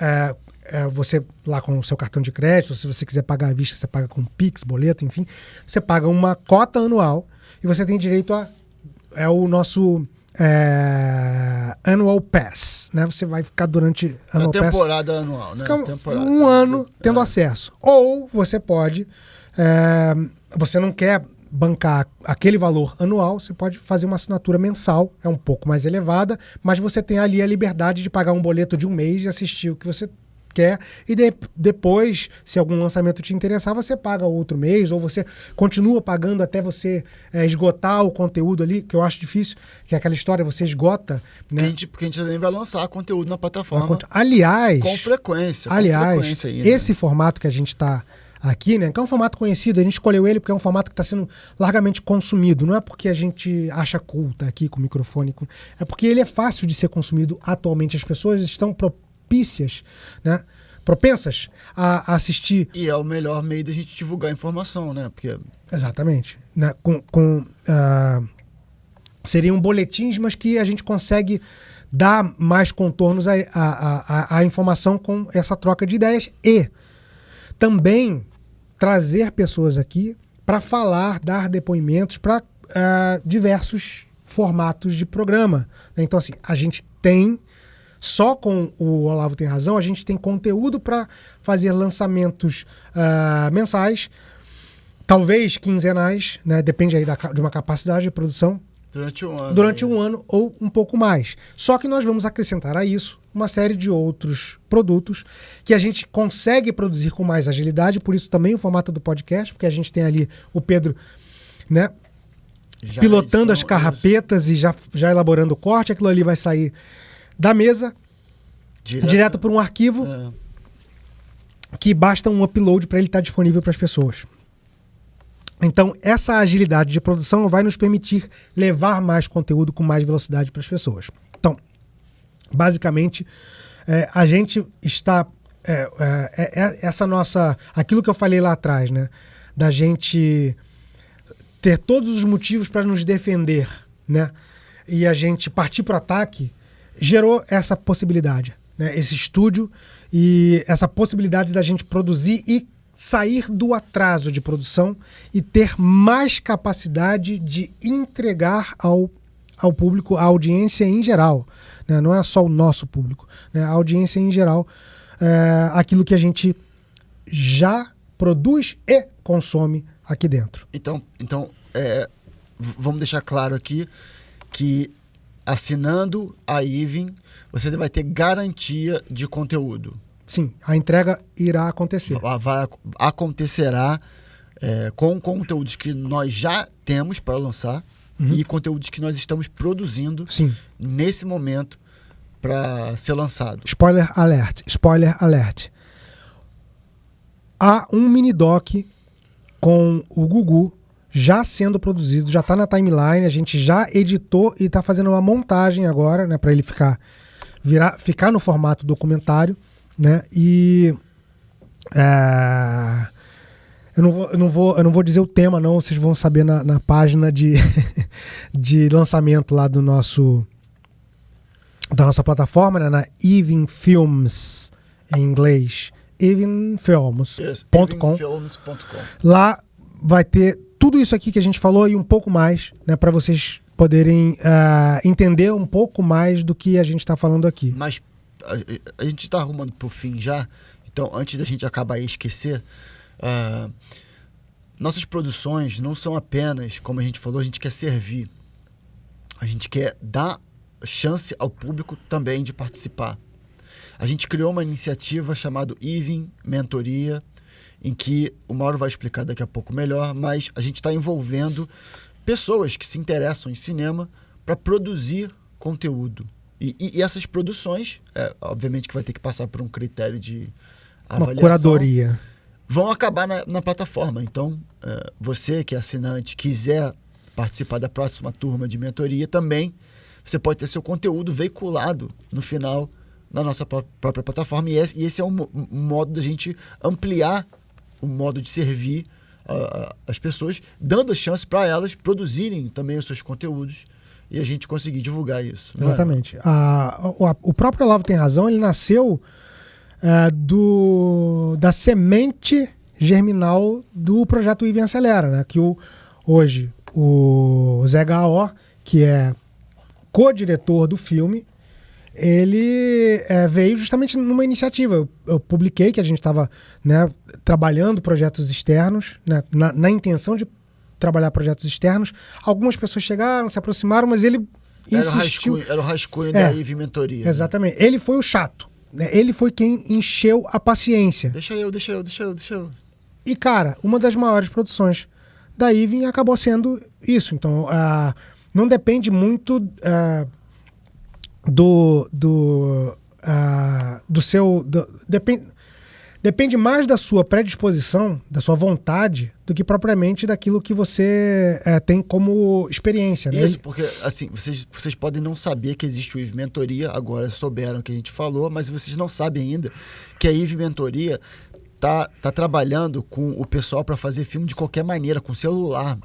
você lá com o seu cartão de crédito, se você quiser pagar à vista, você paga com Pix, boleto, enfim. Você paga uma cota anual e você tem direito o nosso Annual Pass, né? Você vai ficar durante A Annual Pass, temporada anual, né? fica um ano tendo acesso. Ou você pode, você não quer bancar aquele valor anual, você pode fazer uma assinatura mensal, é um pouco mais elevada, mas você tem ali a liberdade de pagar um boleto de 1 mês e assistir o que você quer, e depois, se algum lançamento te interessar, você paga outro mês, ou você continua pagando até você esgotar o conteúdo ali, que eu acho difícil, que é aquela história, você esgota, né? Porque a gente também vai lançar conteúdo na plataforma Aliás, com frequência. aí, esse formato que a gente está aqui, né, que é um formato conhecido, a gente escolheu ele porque é um formato que está sendo largamente consumido, não é porque a gente acha cool tá aqui com o microfone, é porque ele é fácil de ser consumido atualmente, as pessoas estão propensas a assistir. E é o melhor meio da gente divulgar informação, né? Porque... Exatamente. Né? Seriam boletins, mas que a gente consegue dar mais contornos à informação com essa troca de ideias e também trazer pessoas aqui para falar, dar depoimentos para diversos formatos de programa. Então, assim, a gente tem Só com o Olavo Tem Razão, a gente tem conteúdo para fazer lançamentos mensais, talvez quinzenais, né? Depende aí de uma capacidade de produção. Durante um ano ou um pouco mais. Só que nós vamos acrescentar a isso uma série de outros produtos que a gente consegue produzir com mais agilidade, por isso também o formato do podcast, porque a gente tem ali o Pedro, né, pilotando as carrapetas e já elaborando o corte, aquilo ali vai sair da mesa direto para um arquivo que basta um upload para ele estar disponível para as pessoas. Então, essa agilidade de produção vai nos permitir levar mais conteúdo com mais velocidade para as pessoas. Então, basicamente, a gente está... essa nossa... Aquilo que eu falei lá atrás, né? Da gente ter todos os motivos para nos defender, né? E a gente partir para o ataque, gerou essa possibilidade, né? Esse estúdio e essa possibilidade da gente produzir e sair do atraso de produção e ter mais capacidade de entregar ao público, à audiência em geral, né? Não é só o nosso público, né? A audiência em geral, aquilo que a gente já produz e consome aqui dentro. Então vamos deixar claro aqui que assinando a Even, você vai ter garantia de conteúdo. Sim, a entrega irá acontecer. Acontecerá com conteúdos que nós já temos para lançar e conteúdos que nós estamos produzindo nesse momento para ser lançado. Spoiler alert, spoiler alert. Há um mini-doc com o Gugu já sendo produzido, já está na timeline, a gente já editou e está fazendo uma montagem agora, né, para ele ficar no formato documentário, né? E eu não vou dizer o tema, não, vocês vão saber na página de lançamento lá da nossa plataforma, né, na Even Films, em inglês, evenfilms.com. Lá vai ter tudo isso aqui que a gente falou e um pouco mais, né, para vocês poderem entender um pouco mais do que a gente está falando aqui. Mas a gente está arrumando para o fim já, então antes da gente acabar e esquecer, nossas produções não são apenas, como a gente falou, a gente quer servir, a gente quer dar chance ao público também de participar. A gente criou uma iniciativa chamada Even Mentoria, em que o Mauro vai explicar daqui a pouco melhor, mas a gente está envolvendo pessoas que se interessam em cinema para produzir conteúdo. E essas produções, obviamente que vai ter que passar por um critério de avaliação. Uma curadoria. Vão acabar na plataforma. Então, você que é assinante, quiser participar da próxima turma de mentoria, também você pode ter seu conteúdo veiculado no final na nossa própria plataforma. E esse é um modo da gente ampliar o modo de servir as pessoas, dando a chance para elas produzirem também os seus conteúdos e a gente conseguir divulgar isso. Exatamente. O próprio Olavo Tem Razão, ele nasceu da semente germinal do projeto Even Acelera, né? Que hoje o Zé Gaó, que é co-diretor do filme, ele veio justamente numa iniciativa. Eu publiquei que a gente estava, né, trabalhando projetos externos, né, na intenção de trabalhar projetos externos. Algumas pessoas chegaram, se aproximaram, mas ele insistiu. Era o rascunho da Even Mentoria. Exatamente. Né? Ele foi o chato. Né? Ele foi quem encheu a paciência. Deixa eu. E, cara, uma das maiores produções da Even acabou sendo isso. Então, não depende muito do seu... Depende mais da sua predisposição, da sua vontade, do que propriamente daquilo que você tem como experiência. Né? Isso, porque assim, vocês podem não saber que existe o Even Mentoria, agora souberam que a gente falou, mas vocês não sabem ainda que a Even Mentoria tá trabalhando com o pessoal para fazer filme de qualquer maneira, com celular,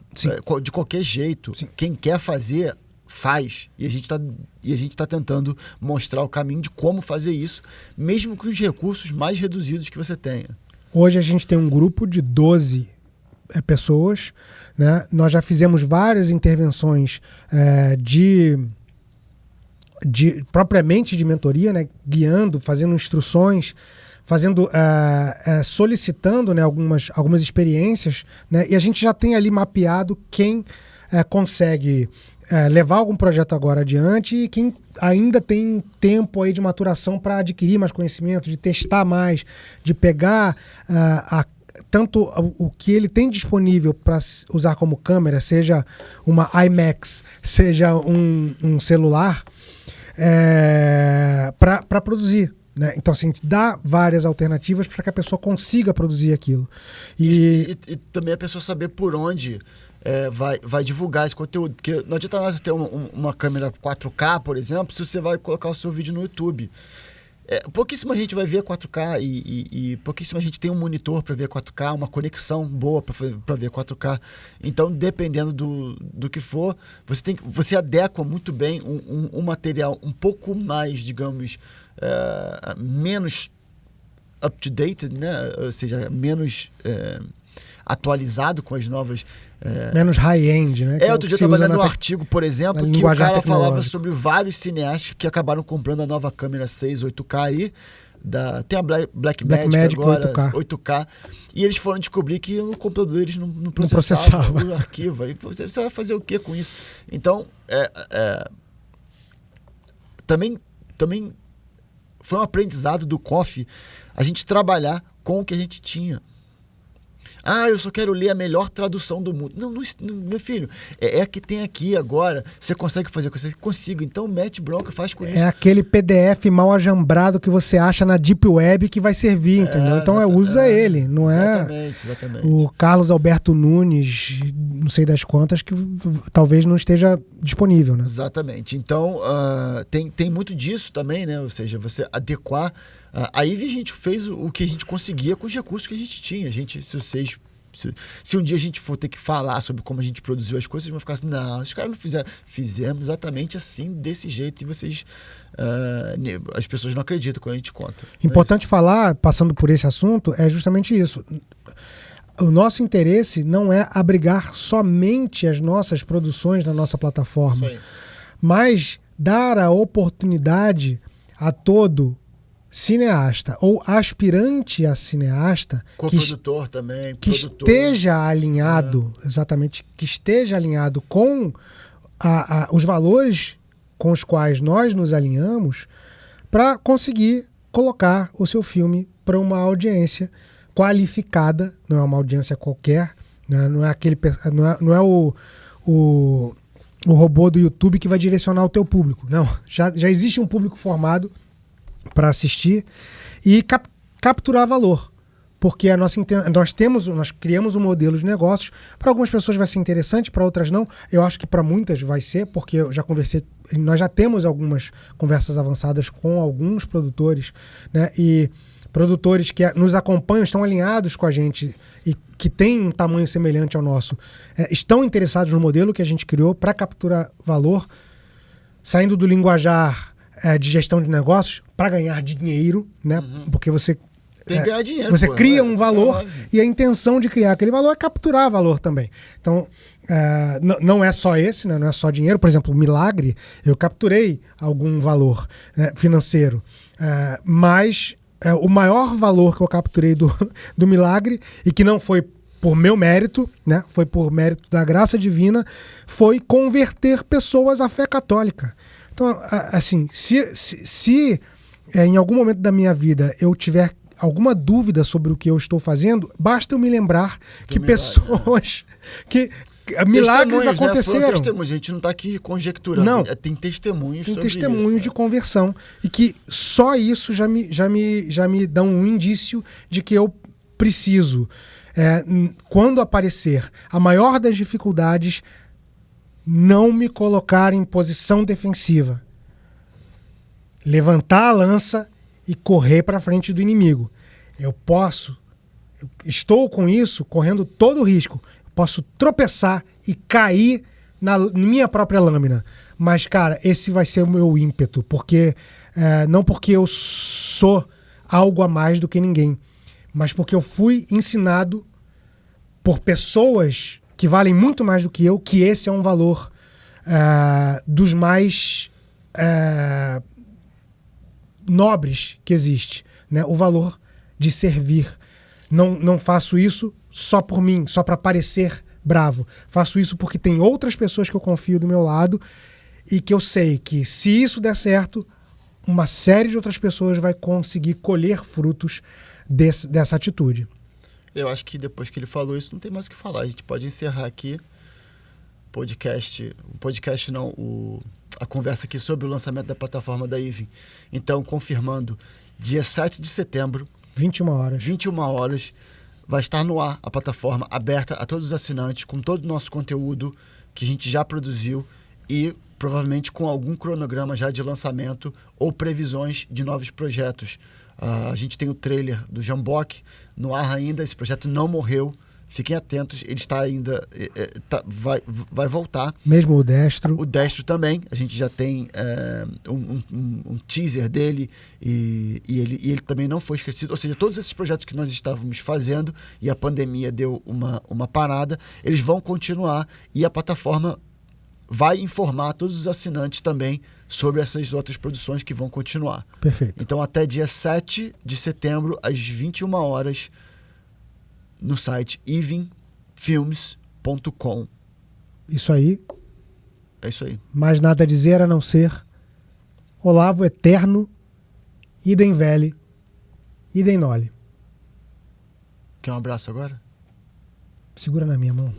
de qualquer jeito. Sim. Quem quer fazer, faz. E a gente tá tentando mostrar o caminho de como fazer isso, mesmo com os recursos mais reduzidos que você tenha. Hoje a gente tem um grupo de 12 pessoas, né? Nós já fizemos várias intervenções propriamente de mentoria, né? Guiando, fazendo instruções, solicitando, né, algumas experiências, né? E a gente já tem ali mapeado quem consegue levar algum projeto agora adiante e quem ainda tem tempo aí de maturação para adquirir mais conhecimento, de testar mais, de pegar tanto o que ele tem disponível para usar como câmera, seja uma IMAX, seja um celular, para produzir. Né? Então, assim, dá várias alternativas para que a pessoa consiga produzir aquilo. E também a pessoa saber por onde vai divulgar esse conteúdo. Porque não adianta nada você ter uma câmera 4K, por exemplo, se você vai colocar o seu vídeo no YouTube. Pouquíssima gente vai ver 4K e pouquíssima gente tem um monitor para ver 4K, uma conexão boa para ver 4K. Então, dependendo do que for, você adequa muito bem um material um pouco mais, digamos, menos up-to-date, né? Ou seja, menos atualizado com as novas... menos high-end, né? Outro dia eu estava lendo um artigo, por exemplo, que o cara falava sobre vários cineastas que acabaram comprando a nova câmera 6 8K aí, tem a Blackmagic agora, 8K, e eles foram descobrir que o computador deles não processava o arquivo. Aí você vai fazer o que com isso? Então, também foi um aprendizado do COF a gente trabalhar com o que a gente tinha. Eu só quero ler a melhor tradução do mundo. Não, meu filho, é a que tem aqui agora. Você consegue fazer com isso? Consigo. Então mete bronca, faz com isso. É aquele PDF mal ajambrado que você acha na Deep Web que vai servir, entendeu? Então usa ele, não exatamente. O Carlos Alberto Nunes, não sei das quantas, que talvez não esteja disponível, né? Exatamente. Então, tem muito disso também, né? Ou seja, você adequar... a Ivy a gente fez o que a gente conseguia com os recursos que a gente tinha. Se um dia a gente for ter que falar sobre como a gente produziu as coisas, vocês vão ficar assim, não, os caras não fizeram. Fizemos exatamente assim, desse jeito, e vocês... as pessoas não acreditam quando a gente conta. Importante falar, passando por esse assunto, é justamente isso. O nosso interesse não é abrigar somente as nossas produções na nossa plataforma, mas dar a oportunidade a todo cineasta ou aspirante a cineasta co-produtor também, que esteja alinhado, exatamente, que esteja alinhado com os valores com os quais nós nos alinhamos para conseguir colocar o seu filme para uma audiência qualificada, não é uma audiência qualquer, né? Não é o robô do YouTube que vai direcionar o teu público. Não, já existe um público formado para assistir e capturar valor. Porque nós criamos um modelo de negócios. Para algumas pessoas vai ser interessante, para outras não. Eu acho que para muitas vai ser, porque nós já temos algumas conversas avançadas com alguns produtores, né? E produtores que nos acompanham, estão alinhados com a gente e que têm um tamanho semelhante ao nosso, estão interessados no modelo que a gente criou para capturar valor, saindo do linguajar de gestão de negócios para ganhar dinheiro, né? Porque você tem que ganhar dinheiro. Você cria um valor e a intenção de criar aquele valor é capturar valor também. Então, não é só esse, né? Não é só dinheiro. Por exemplo, o Milagre, eu capturei algum valor financeiro, mas o maior valor que eu capturei do Milagre, e que não foi por meu mérito, né? Foi por mérito da graça divina, foi converter pessoas à fé católica. Então, assim, se em algum momento da minha vida eu tiver alguma dúvida sobre o que eu estou fazendo, basta eu me lembrar que pessoas... que milagres aconteceram. Testemunhos, a gente não está aqui conjecturando. Não, tem testemunhos sobre isso. Tem testemunhos de conversão. E que só isso já me dá um indício de que eu preciso, quando aparecer a maior das dificuldades, não me colocar em posição defensiva. Levantar a lança e correr para frente do inimigo. Eu estou com isso, correndo todo o risco. Posso tropeçar e cair na minha própria lâmina. Mas, cara, esse vai ser o meu ímpeto. Não porque eu sou algo a mais do que ninguém, mas porque eu fui ensinado por pessoas que valem muito mais do que eu, que esse é um valor dos mais nobres que existe, né? O valor de servir. Não faço isso só por mim, só para parecer bravo. Faço isso porque tem outras pessoas que eu confio do meu lado e que eu sei que, se isso der certo, uma série de outras pessoas vai conseguir colher frutos dessa atitude. Eu acho que depois que ele falou isso, não tem mais o que falar. A gente pode encerrar aqui a conversa aqui sobre o lançamento da plataforma da Even. Então, confirmando, dia 7 de setembro, 21 horas. 21 horas, vai estar no ar a plataforma aberta a todos os assinantes, com todo o nosso conteúdo que a gente já produziu e provavelmente com algum cronograma já de lançamento ou previsões de novos projetos. A gente tem o trailer do Jambok no ar ainda, esse projeto não morreu, fiquem atentos, ele está ainda, vai voltar. Mesmo o Destro. O Destro também, a gente já tem um teaser dele e ele também não foi esquecido. Ou seja, todos esses projetos que nós estávamos fazendo e a pandemia deu uma parada, eles vão continuar e a plataforma vai informar todos os assinantes também sobre essas outras produções que vão continuar. Perfeito. Então, até dia 7 de setembro, às 21 horas, no site evenfilms.com. Isso aí. É isso aí. Mais nada a dizer a não ser Olavo eterno, idem vele, idem nole. Quer um abraço agora? Segura na minha mão.